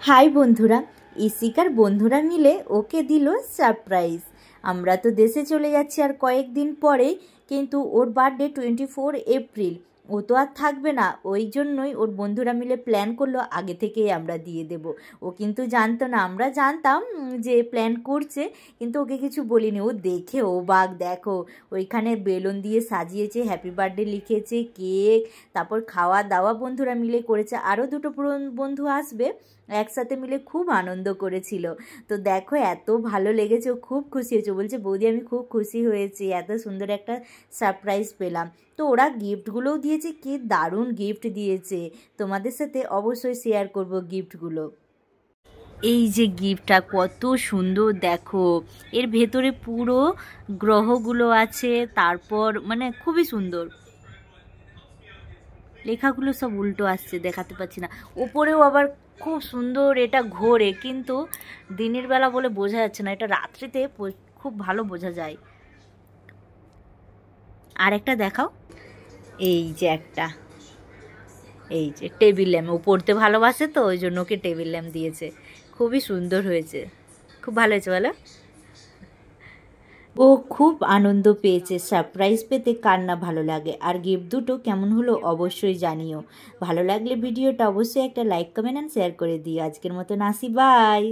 High বন্ধুরা, ইশিকার বন্ধুরা মিলে ওকে দিল সারপ্রাইজ। আমরা তো দেশে চলে যাচ্ছি আর কয়েকদিন পরেই, কিন্তু ওর বার্থডে 24 এপ্রিল। ও তো আর থাকবে না, ওই জন্যই ওর বন্ধুরা মিলে প্ল্যান করলো আগে থেকেই আমরা দিয়ে দেব। ও কিন্তু জানতো না, আমরা জানতাম যে প্ল্যান করছে, কিন্তু ওকে কিছু বলিনি। ও দেখে ও বাঘ, দেখো ওইখানে বেলুন দিয়ে সাজিয়েছে, হ্যাপি বার্থডে লিখেছে, কেক, তারপর খাওয়া দাওয়া বন্ধুরা মিলে করেছে। আরও দুটো বন্ধু আসবে, একসাথে মিলে খুব আনন্দ করেছিল। তো দেখো এত ভালো লেগেছে, ও খুব খুশি হয়েছে। বলছে বৌদি আমি খুব খুশি হয়েছি, এত সুন্দর একটা সারপ্রাইজ পেলাম। তো ওরা গিফটগুলোও দিয়েছে, কি দারুণ গিফট দিয়েছে। তোমাদের সাথে অবশ্যই শেয়ার করব গিফটগুলো। এই যে গিফটটা কত সুন্দর দেখো, এর ভেতরে পুরো গ্রহগুলো আছে, তারপর মানে খুবই সুন্দর। লেখাগুলো সব উল্টো আসছে, দেখাতে পাচ্ছি না। ওপরেও আবার খুব সুন্দর এটা ঘোরে, কিন্তু দিনের বেলা বলে বোঝা যাচ্ছে না, এটা রাত্রিতে খুব ভালো বোঝা যায়। আর একটা দেখাও, এই যে একটা, এই যে টেবিল ল্যাম্প। ও পড়তে ভালোবাসে তো ওই জন্য ওকে টেবিল ল্যাম্প দিয়েছে। খুবই সুন্দর হয়েছে, খুব ভালো হয়েছে বলো। ও খুব আনন্দ পেয়েছে। সারপ্রাইজ পেতে কার না ভালো লাগে। আর গিফট দুটো কেমন হলো অবশ্যই জানিও। ভালো লাগলে ভিডিওটা অবশ্যই একটা লাইক, কমেন্ট অ্যান্ড শেয়ার করে দিও। আজকের মতন আসি, বাই।